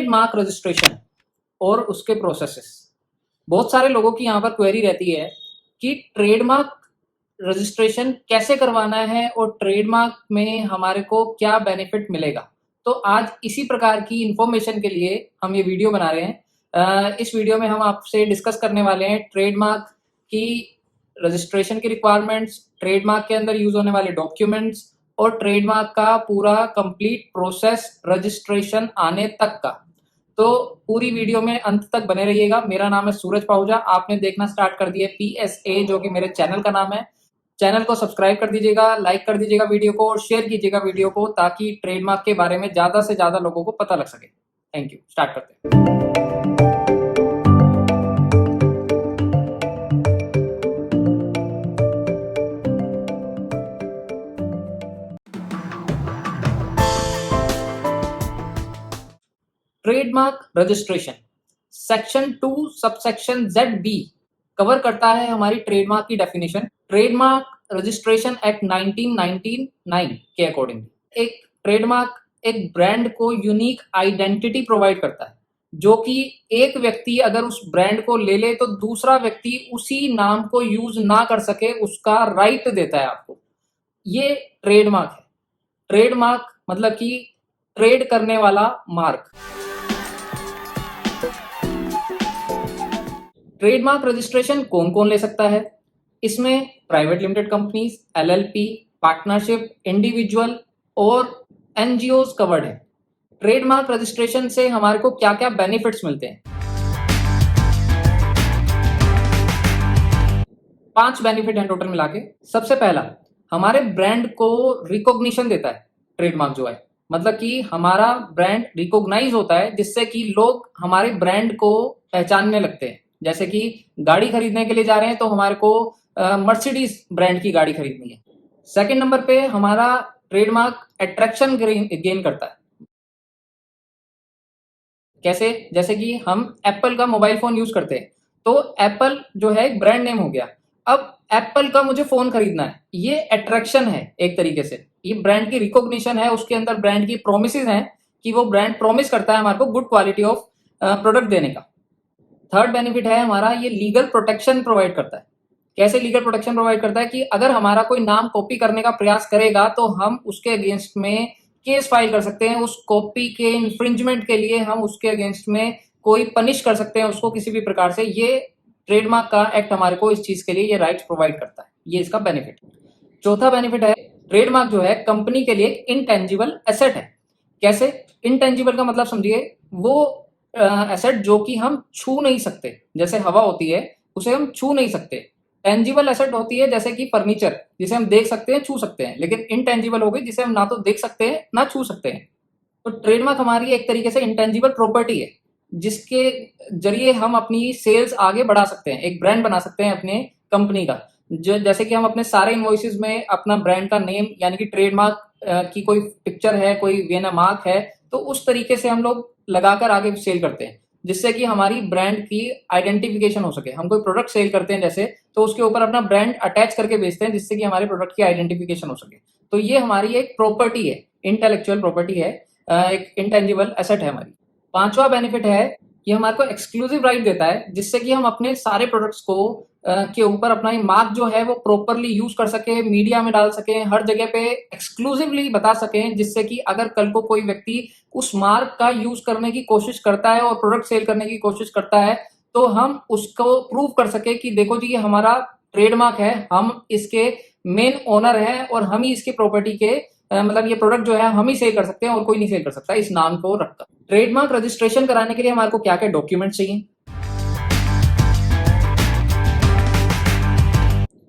Trademark registration और उसके processes. बहुत सारे लोगों की यहाँ पर क्वेरी रहती है कि ट्रेडमार्क रजिस्ट्रेशन कैसे करवाना है और ट्रेडमार्क में हमारे को क्या बेनिफिट मिलेगा। तो आज इसी प्रकार की इंफॉर्मेशन के लिए हम ये वीडियो बना रहे हैं। इस वीडियो में हम आपसे डिस्कस करने वाले हैं ट्रेडमार्क की रजिस्ट्रेशन की रिक्वायरमेंट्स, ट्रेडमार्क के अंदर यूज होने वाले डॉक्यूमेंट्स और ट्रेडमार्क का पूरा कंप्लीट प्रोसेस रजिस्ट्रेशन आने तक का। तो पूरी वीडियो में अंत तक बने रहिएगा। मेरा नाम है सूरज पाहुजा। आपने देखना स्टार्ट कर दिया PSA, जो कि मेरे चैनल का नाम है। चैनल को सब्सक्राइब कर दीजिएगा, लाइक कर दीजिएगा वीडियो को और शेयर कीजिएगा वीडियो को, ताकि ट्रेडमार्क के बारे में ज्यादा से ज्यादा लोगों को पता लग सके। Thank you. स्टार्ट करते हैं। Trademark registration section 2 subsection ZB cover करता है हमारी ट्रेडमार्क की डेफिनेशन। ट्रेडमार्क रजिस्ट्रेशन एक्ट 1999 के अकॉर्डिंग एक ट्रेडमार्क एक ब्रांड को यूनिक आइडेंटिटी प्रोवाइड करता है, जो कि एक व्यक्ति अगर उस ब्रांड को ले ले तो दूसरा व्यक्ति उसी नाम को यूज ना कर सके, उसका राइट देता है आपको। ये ट्रेडमार्क है। ट्रेडमार्क मतलब कि ट्रेड करने वाला मार्क। ट्रेडमार्क रजिस्ट्रेशन कौन कौन ले सकता है? इसमें private limited companies, LLP, partnership, individual और NGOs कवर्ड है। ट्रेडमार्क रजिस्ट्रेशन से हमारे को क्या क्या बेनिफिट्स मिलते हैं? 5 बेनिफिट हैं टोटल मिला के। सबसे पहला, हमारे ब्रांड को रिकॉग्निशन देता है। ट्रेडमार्क जो है मतलब कि हमारा ब्रांड रिकॉग्नाइज होता है, जिससे कि लोग हमारे ब्रांड को पहचानने लगते हैं। जैसे कि गाड़ी खरीदने के लिए जा रहे हैं तो हमारे को मर्सिडीज ब्रांड की गाड़ी खरीदनी है। सेकंड नंबर पे हमारा ट्रेडमार्क अट्रैक्शन गेन करता है। कैसे? जैसे कि हम एप्पल का मोबाइल फोन यूज करते हैं, तो एप्पल जो है एक ब्रांड नेम हो गया। अब एप्पल का मुझे फोन खरीदना है, ये अट्रैक्शन है एक तरीके से। ये ब्रांड की रिकॉग्निशन है, उसके अंदर ब्रांड की प्रोमिसेस हैं कि वो ब्रांड प्रॉमिस करता है हमारे को गुड क्वालिटी ऑफ प्रोडक्ट देने का। थर्ड बेनिफिट है हमारा, ये लीगल प्रोटेक्शन प्रोवाइड करता है। कैसे लीगल प्रोटेक्शन प्रोवाइड करता है कि अगर हमारा कोई नाम कॉपी करने का प्रयास करेगा तो हम उसके अगेंस्ट में केस फाइल कर सकते हैं। उस कॉपी के इन्फ्रिंजमेंट के लिए हम उसके अगेंस्ट में कोई पनिश कर सकते हैं उसको किसी भी प्रकार से। ये ट्रेडमार्क का एक्ट हमारे को इस चीज के लिए ये राइट्स प्रोवाइड करता है। ये इसका बेनिफिट। चौथा बेनिफिट है, ट्रेडमार्क जो है कंपनी के लिए इनटेंजिबल एसेट है। कैसे? इनटेंजिबल का मतलब समझिए, वो एसेट जो कि हम छू नहीं सकते। जैसे हवा होती है, उसे हम छू नहीं सकते। टेंजिबल एसेट होती है जैसे कि फर्नीचर, जिसे हम देख सकते हैं, छू सकते हैं। लेकिन इनटेंजिबल हो गई जिसे हम ना तो देख सकते हैं ना छू सकते हैं। तो ट्रेडमार्क हमारी एक तरीके से इंटेंजिबल प्रॉपर्टी है, जिसके जरिए हम अपनी सेल्स आगे बढ़ा सकते हैं, एक ब्रांड बना सकते हैं अपने कंपनी का। जो जैसे कि हम अपने सारे इनवॉइसेस में अपना ब्रांड का नेम यानी कि ट्रेडमार्क की कोई पिक्चर है, कोई वीना मार्क है, तो उस तरीके से हम लोग लगाकर आगे सेल करते हैं, जिससे कि हमारी ब्रांड की आइडेंटिफिकेशन हो सके। हम कोई प्रोडक्ट सेल करते हैं जैसे, तो उसके ऊपर अपना ब्रांड अटैच करके बेचते हैं, जिससे कि हमारे प्रोडक्ट की आइडेंटिफिकेशन हो सके। तो ये हमारी एक प्रॉपर्टी है, इंटेलेक्चुअल प्रॉपर्टी है, एक इंटेंजिबल एसेट है हमारी। पांचवा बेनिफिट है, ये हमारे को एक्सक्लूसिव राइट देता है, जिससे कि हम अपने सारे प्रोडक्ट्स को के ऊपर अपना मार्क जो है वो प्रॉपरली यूज कर सके, मीडिया में डाल सके, हर जगह पे एक्सक्लूसिवली बता सकें, जिससे कि अगर कल को कोई व्यक्ति उस मार्क का यूज करने की कोशिश करता है और प्रोडक्ट सेल करने की कोशिश करता है, तो हम उसको प्रूव कर सके कि देखो जी, ये हमारा ट्रेडमार्क है, हम इसके मेन ओनर हैं और हम ही इसके प्रॉपर्टी के मतलब ये प्रोडक्ट जो है हम ही सेल कर सकते हैं और कोई नहीं सेल कर सकता इस नाम को रखकर। ट्रेडमार्क रजिस्ट्रेशन कराने के लिए हमारे को क्या क्या डॉक्यूमेंट चाहिए?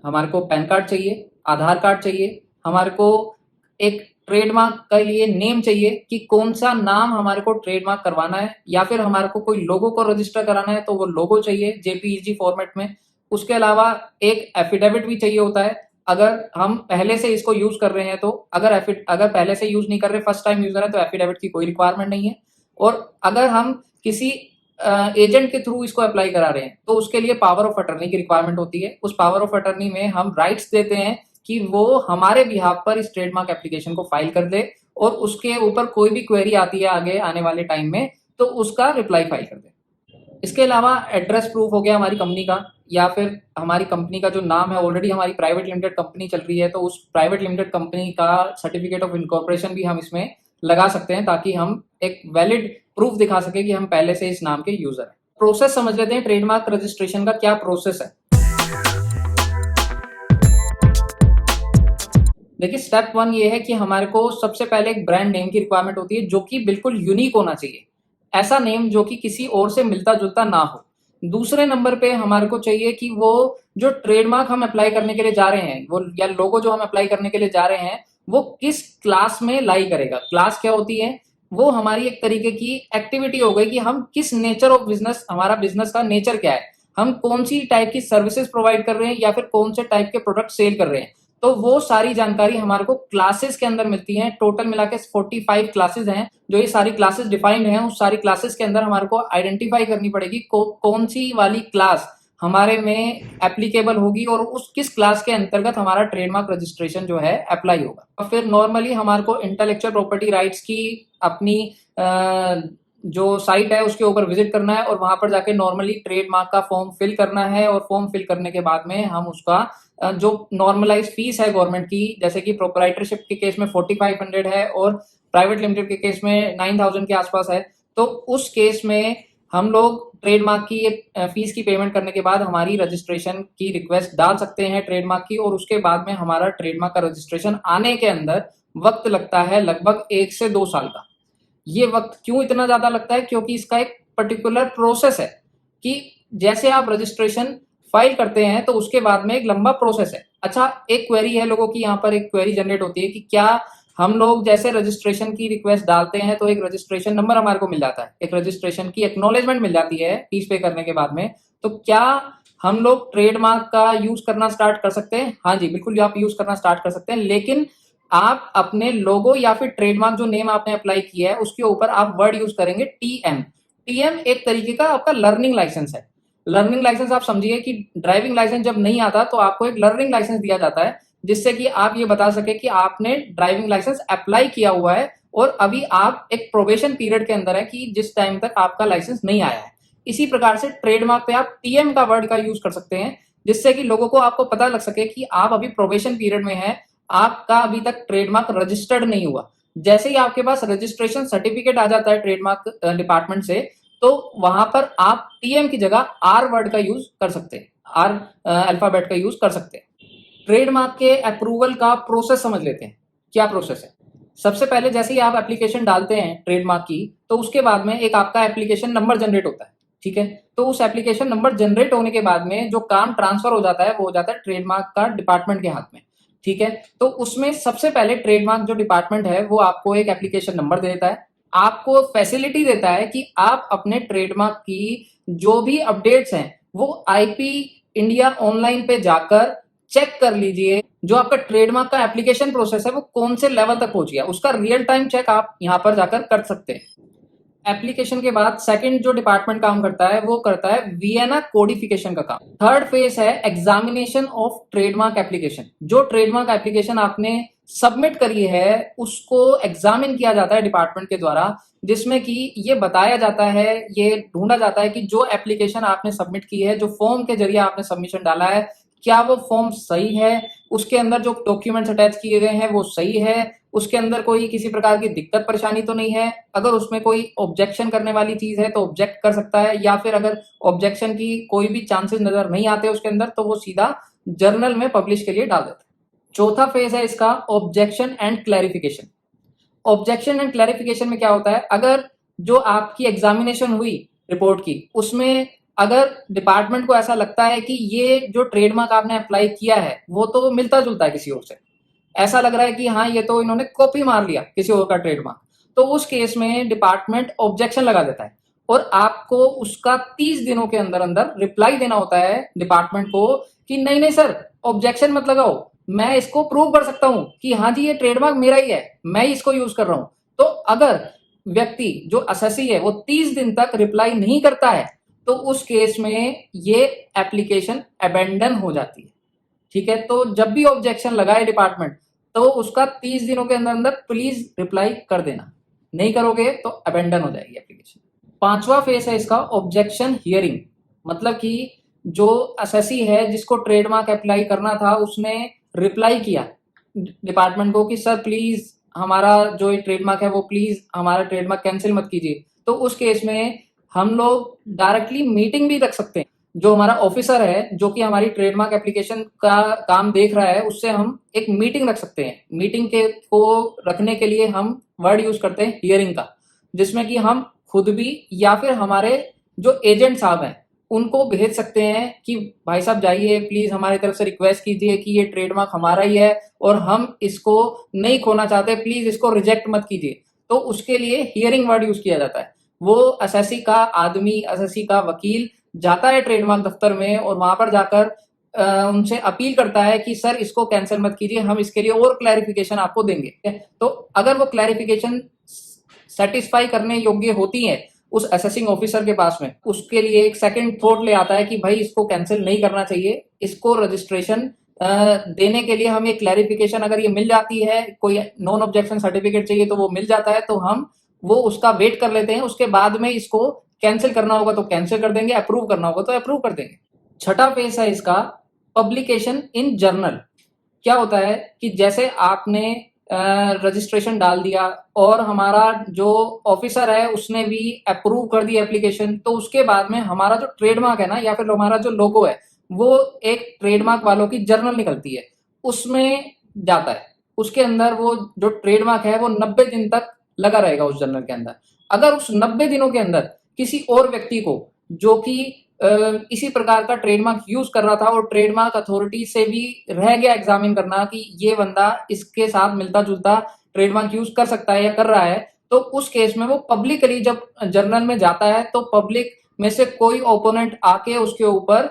हमारे को पैन कार्ड चाहिए, आधार कार्ड चाहिए, हमारे को एक ट्रेडमार्क के लिए नेम चाहिए कि कौन सा नाम हमारे को ट्रेडमार्क करवाना है, या फिर हमारे को कोई लोगो को रजिस्टर कराना है तो वो लोगो चाहिए JPEG फॉर्मेट में। उसके अलावा एक एफिडेविट भी चाहिए होता है, अगर हम पहले से इसको यूज कर रहे हैं तो। अगर पहले से यूज नहीं कर रहे, फर्स्ट टाइम यूजर है, तो एफिडेविट की कोई रिक्वायरमेंट नहीं है। और अगर हम किसी एजेंट के थ्रू इसको अप्लाई करा रहे हैं तो उसके लिए पावर ऑफ अटर्नी की रिक्वायरमेंट होती है। उस पावर ऑफ अटर्नी में हम राइट्स देते हैं कि वो हमारे बिहाफ पर इस ट्रेडमार्क एप्लीकेशन को फाइल कर दे, और उसके ऊपर कोई भी क्वेरी आती है आगे आने वाले टाइम में तो उसका रिप्लाई फाइल कर दें। इसके अलावा एड्रेस प्रूफ हो गया हमारी कंपनी का, या फिर हमारी कंपनी का जो नाम है, ऑलरेडी हमारी प्राइवेट लिमिटेड कंपनी चल रही है तो उस प्राइवेट लिमिटेड कंपनी का सर्टिफिकेट ऑफ इनकॉर्पोरेशन भी हम इसमें लगा सकते हैं, ताकि हम एक वैलिड प्रूफ दिखा सके कि हम पहले से इस नाम के यूजर हैं। प्रोसेस समझ लेते हैं ट्रेडमार्क रजिस्ट्रेशन का क्या प्रोसेस है। देखिए, स्टेप 1 ये है कि हमारे को सबसे पहले एक ब्रांड नेम की रिक्वायरमेंट होती है, जो कि बिल्कुल यूनिक होना चाहिए। ऐसा नेम जो कि किसी और से मिलता-जुलता ना हो। दूसरे नंबर पे हमारे को चाहिए कि वो जो ट्रेडमार्क हम अप्लाई करने के लिए जा रहे हैं, वो या लोगो जो हम अप्लाई करने के लिए जा रहे हैं, वो किस क्लास में लाई करेगा। क्लास क्या होती है? वो हमारी एक तरीके की एक्टिविटी हो गई कि हम किस नेचर ऑफ बिज़नेस, हमारा बिज़नेस का नेचर क्या है? हम कौन-सी टाइप की सर्विसेज़ प्रोवाइड कर रहे हैं या फिर कौन से टाइप के प्रोडक्ट सेल कर रहे हैं। तो वो सारी जानकारी हमारे को क्लासेस के अंदर मिलती है। टोटल मिला के 45 क्लासेस हैं। जो ये सारी क्लासेस डिफाइंड हैं, उस सारी क्लासेस के अंदर हमारे को आइडेंटिफाई करनी पड़ेगी कौन सी वाली क्लास हमारे में एप्लीकेबल होगी और उस किस क्लास के अंतर्गत हमारा ट्रेडमार्क रजिस्ट्रेशन जो है अप्लाई होगा। और फिर नॉर्मली हमारे को इंटेलेक्चुअल प्रॉपर्टी राइट्स की अपनी जो साइट है उसके ऊपर विजिट करना है और वहां पर जाके नॉर्मली ट्रेडमार्क का फॉर्म फिल करना है। और फॉर्म फिल करने के बाद में हम उसका जो नॉर्मलाइज फीस है गवर्नमेंट की, जैसे कि प्रोप्राइटरशिप के केस में 4500 है और प्राइवेट लिमिटेड के केस में 9000 के आसपास है। तो उस केस में हम लोग ट्रेडमार्क की फीस की पेमेंट करने के बाद हमारी रजिस्ट्रेशन की रिक्वेस्ट डाल सकते हैं ट्रेडमार्क की, और उसके बाद में हमारा ट्रेडमार्क का रजिस्ट्रेशन आने के अंदर वक्त लगता है लगभग 1 से 2 साल का। ये वक्त क्यों इतना ज्यादा लगता है? क्योंकि इसका एक पर्टिकुलर प्रोसेस है कि जैसे आप रजिस्ट्रेशन फाइल करते हैं तो उसके बाद में एक लंबा प्रोसेस है। अच्छा, एक क्वेरी है लोगों की, यहाँ पर एक क्वेरी जनरेट होती है कि क्या हम लोग जैसे रजिस्ट्रेशन की रिक्वेस्ट डालते हैं तो एक रजिस्ट्रेशन नंबर हमारे को मिल जाता है, एक रजिस्ट्रेशन की एक्नॉलेजमेंट मिल जाती है फीस पे करने के बाद में, तो क्या हम लोग ट्रेडमार्क का यूज करना स्टार्ट कर सकते हैं? हाँ जी, बिल्कुल आप यूज करना स्टार्ट कर सकते हैं, लेकिन आप अपने लोगो या फिर ट्रेडमार्क जो नेम आपने अप्लाई किया है उसके ऊपर आप वर्ड यूज करेंगे टीएम। टीएम एक तरीके का आपका लर्निंग लाइसेंस है। लर्निंग लाइसेंस आप समझिए कि ड्राइविंग लाइसेंस जब नहीं आता तो आपको एक लर्निंग लाइसेंस दिया जाता है, जिससे कि आप ये बता सके कि आपने ड्राइविंग लाइसेंस अप्लाई किया हुआ है और अभी आप एक प्रोबेशन पीरियड के अंदर है कि जिस टाइम तक आपका लाइसेंस नहीं आया है। इसी प्रकार से ट्रेडमार्क पे आप टीएम का वर्ड का यूज कर सकते हैं, जिससे कि लोगों को आपको पता लग सके कि आप अभी प्रोबेशन पीरियड में है, आपका अभी तक ट्रेडमार्क रजिस्टर्ड नहीं हुआ। जैसे ही आपके पास रजिस्ट्रेशन सर्टिफिकेट आ जाता है ट्रेडमार्क डिपार्टमेंट से, तो वहां पर आप टीएम की जगह आर वर्ड का यूज कर सकते हैं, आर अल्फाबेट का यूज कर सकते हैं। ट्रेडमार्क के अप्रूवल का प्रोसेस समझ लेते हैं, क्या प्रोसेस है। सबसे पहले जैसे ही आप एप्लीकेशन डालते हैं ट्रेडमार्क की, तो उसके बाद में एक आपका एप्लीकेशन नंबर जनरेट होता है, ठीक है। तो उस एप्लीकेशन नंबर जनरेट होने के बाद में जो काम ट्रांसफर हो जाता है वो हो जाता है ट्रेडमार्क का डिपार्टमेंट के हाथ में, ठीक है। तो उसमें सबसे पहले ट्रेडमार्क जो डिपार्टमेंट है वो आपको एक एप्लीकेशन नंबर दे देता है, आपको फैसिलिटी देता है कि आप अपने ट्रेडमार्क की जो भी अपडेट्स हैं वो आईपी इंडिया ऑनलाइन पे जाकर चेक कर लीजिए। जो आपका ट्रेडमार्क का एप्लीकेशन प्रोसेस है वो कौन से लेवल तक पहुंच गया, उसका रियल टाइम चेक आप यहां पर जाकर कर सकते हैं। एप्लीकेशन के बाद सेकंड जो डिपार्टमेंट काम करता है वो करता है वियना कोडिफिकेशन का काम। थर्ड फेज है एग्जामिनेशन ऑफ ट्रेडमार्क एप्लीकेशन। जो ट्रेडमार्क एप्लीकेशन आपने सबमिट करी है उसको एग्जामिन किया जाता है डिपार्टमेंट के द्वारा, जिसमें कि ये बताया जाता है, ये ढूंढा जाता है कि जो एप्लीकेशन आपने सबमिट की है, जो फॉर्म के जरिए आपने सबमिशन डाला है, क्या वो फॉर्म सही है, उसके अंदर जो डॉक्यूमेंट्स अटैच किए गए हैं वो सही है, उसके अंदर कोई किसी प्रकार की दिक्कत परेशानी तो नहीं है। अगर उसमें कोई ऑब्जेक्शन करने वाली चीज है तो ऑब्जेक्ट कर सकता है, या फिर अगर ऑब्जेक्शन की कोई भी चांसेस नजर नहीं आते उसके अंदर तो वो सीधा जर्नल में पब्लिश के लिए डाल देता है। चौथा फेज है इसका objection and clarification. Objection and clarification में क्या होता है, अगर जो आपकी एग्जामिनेशन हुई रिपोर्ट की उसमें अगर डिपार्टमेंट को ऐसा लगता है कि ये जो ट्रेडमार्क आपने अप्लाई किया है वो तो मिलता जुलता है किसी और से, ऐसा लग रहा है कि हाँ ये तो इन्होंने कॉपी मार लिया किसी और का ट्रेडमार्क, तो उस केस में डिपार्टमेंट ऑब्जेक्शन लगा देता है और आपको उसका 30 दिनों के अंदर अंदर रिप्लाई देना होता है डिपार्टमेंट को कि नहीं नहीं सर ऑब्जेक्शन मत लगाओ, मैं इसको प्रूव कर सकता हूं कि हाँ जी ये ट्रेडमार्क मेरा ही है, मैं इसको यूज कर रहा हूं। तो अगर व्यक्ति जो असेसी है वो 30 दिन तक रिप्लाई नहीं करता है तो उस केस में ये एप्लीकेशन अबेंडन हो जाती है, ठीक है। तो जब भी ऑब्जेक्शन लगाए डिपार्टमेंट तो उसका 30 दिनों के अंदर अंदर प्लीज रिप्लाई कर देना, नहीं करोगे तो अबेंडन हो जाएगी एप्लीकेशन। पांचवा फेस है इसका ऑब्जेक्शन हियरिंग, मतलब कि जो एसएससी है जिसको ट्रेडमार्क अप्लाई करना था उसने रिप्लाई किया डिपार्टमेंट को कि सर प्लीज हमारा जो ये ट्रेडमार्क है वो प्लीज हमारा ट्रेडमार्क कैंसिल मत कीजिए। तो उस केस में हम लोग डायरेक्टली मीटिंग भी रख सकते हैं। जो हमारा ऑफिसर है जो कि हमारी ट्रेडमार्क एप्लीकेशन का काम देख रहा है उससे हम एक मीटिंग रख सकते हैं। मीटिंग के को रखने के लिए हम वर्ड यूज करते हैं हियरिंग का, जिसमें कि हम खुद भी या फिर हमारे जो एजेंट साहब हैं उनको भेज सकते हैं कि भाई साहब जाइए प्लीज हमारी तरफ से रिक्वेस्ट कीजिए कि ये ट्रेडमार्क हमारा ही है और हम इसको नहीं खोना चाहते, प्लीज इसको रिजेक्ट मत कीजिए। तो उसके लिए हियरिंग वर्ड यूज किया जाता है। वो एसएससी का आदमी, एसएससी का वकील जाता है ट्रेडमार्क दफ्तर में और वहां पर जाकर उनसे अपील करता है कि सर इसको कैंसिल मत कीजिए, हम इसके लिए और क्लैरिफिकेशन आपको देंगे। तो अगर वो क्लैरिफिकेशन सेटिस्फाई करने योग्य होती है उस असेसिंग ऑफिसर के पास में, उसके लिए एक सेकंड थॉट ले आता है कि भाई इसको कैंसिल नहीं करना चाहिए, इसको रजिस्ट्रेशन देने के लिए हमें क्लैरिफिकेशन अगर ये मिल जाती है, कोई नॉन ऑब्जेक्शन सर्टिफिकेट चाहिए तो वो मिल जाता है, तो हम वो उसका वेट कर लेते हैं। उसके बाद में इसको कैंसिल करना होगा तो कैंसिल कर देंगे, अप्रूव करना होगा तो अप्रूव कर देंगे। छठा फेस है इसका पब्लिकेशन इन जर्नल। क्या होता है कि जैसे आपने रजिस्ट्रेशन डाल दिया और हमारा जो ऑफिसर है उसने भी अप्रूव कर दी एप्लीकेशन, तो उसके बाद में हमारा जो ट्रेडमार्क है ना या फिर हमारा जो लोगो है वो एक ट्रेडमार्क वालों की जर्नल निकलती है, उसमें जाता है। उसके अंदर वो जो ट्रेडमार्क है वो 90 दिन तक लगा रहेगा उस जर्नल के अंदर। अगर उस 90 दिनों के अंदर किसी और व्यक्ति को जो कि इसी प्रकार का ट्रेडमार्क यूज कर रहा था और ट्रेडमार्क अथॉरिटी से भी रह गया एग्जामिन करना कि ये बंदा इसके साथ मिलता जुलता ट्रेडमार्क यूज कर सकता है या कर रहा है, तो उस केस में वो पब्लिकली जब जर्नल में जाता है तो पब्लिक में से कोई ओपोनेंट आके उसके ऊपर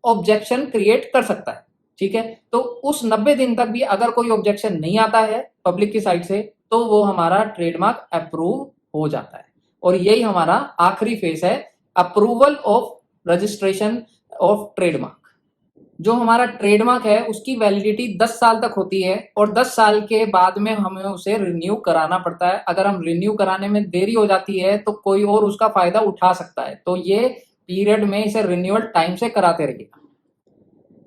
ऑब्जेक्शन क्रिएट कर सकता है। ठीक है, तो उस 90 दिन तक भी अगर कोई ऑब्जेक्शन नहीं आता है पब्लिक की साइड से तो वो हमारा ट्रेडमार्क अप्रूव हो जाता है। और यही हमारा आखिरी फेस है, approval of registration of trademark. जो हमारा ट्रेडमार्क है उसकी वैलिडिटी 10 साल तक होती है और 10 साल के बाद में हमें उसे रिन्यू कराना पड़ता है। अगर हम रिन्यू कराने में देरी हो जाती है तो कोई और उसका फायदा उठा सकता है, तो ये पीरियड में इसे रिन्यूअल टाइम से कराते रहिएगा।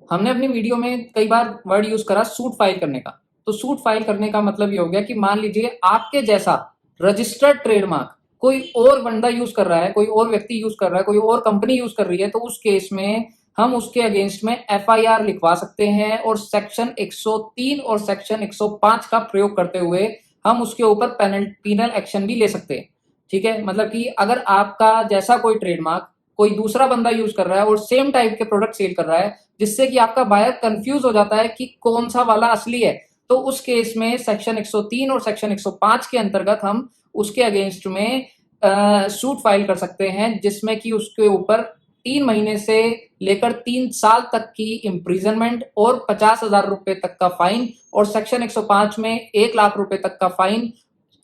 हमने अपनी वीडियो में कई बार वर्ड यूज करा सूट फाइल करने का। तो सूट फाइल करने का मतलब ये हो गया कि मान लीजिए आपके जैसा रजिस्टर्ड ट्रेडमार्क कोई और बंदा यूज कर रहा है, कोई और व्यक्ति यूज कर रहा है, कोई और कंपनी यूज कर रही है, तो उस केस में हम उसके अगेंस्ट में एफआईआर लिखवा सकते हैं और सेक्शन 103 और सेक्शन 105 का प्रयोग करते हुए हम उसके ऊपर पीनल एक्शन भी ले सकते हैं। ठीक है, मतलब कि अगर आपका जैसा कोई ट्रेडमार्क कोई दूसरा बंदा यूज कर रहा है और सेम टाइप के प्रोडक्ट सेल कर रहा है जिससे कि आपका बायर कंफ्यूज हो जाता है कि कौन सा वाला असली है, तो उस केस में सेक्शन 103 और सेक्शन 105 के अंतर्गत हम उसके अगेंस्ट में सूट फाइल कर सकते हैं, जिसमें कि उसके ऊपर 3 महीने से लेकर 3 साल तक की इम्प्रिजनमेंट और 50,000 रुपए तक का फाइन, और सेक्शन 105 में 1 लाख रुपए तक का फाइन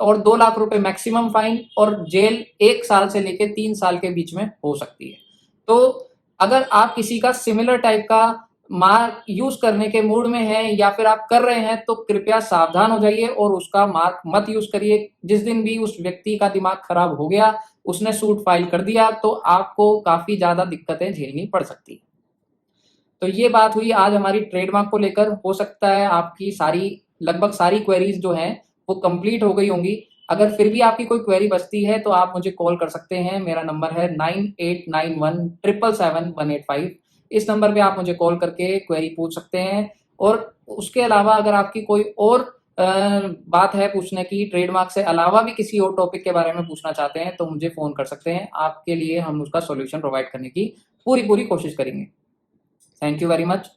और 2 लाख रुपए मैक्सिमम फाइन और जेल 1 साल से लेकर 3 साल के बीच में हो सकती है। तो अगर आप किसी का सिमिलर टाइप का मार्क यूज करने के मूड में है या फिर आप कर रहे हैं तो कृपया सावधान हो जाइए और उसका मार्क मत यूज करिए। जिस दिन भी उस व्यक्ति का दिमाग खराब हो गया, उसने सूट फाइल कर दिया, तो आपको काफी ज्यादा दिक्कतें झेलनी पड़ सकती है। तो ये बात हुई आज हमारी ट्रेडमार्क को लेकर। हो सकता है आपकी लगभग सारी क्वेरीज जो हैं वो कंप्लीट हो गई होंगी। अगर फिर भी आपकी कोई क्वेरी बचती है तो आप मुझे कॉल कर सकते हैं। मेरा नंबर है 9891777185। इस नंबर पे आप मुझे कॉल करके क्वेरी पूछ सकते हैं। और उसके अलावा अगर आपकी कोई और बात है पूछने की, ट्रेडमार्क से अलावा भी किसी और टॉपिक के बारे में पूछना चाहते हैं तो मुझे फोन कर सकते हैं। आपके लिए हम उसका सॉल्यूशन प्रोवाइड करने की पूरी कोशिश करेंगे। Thank you very much.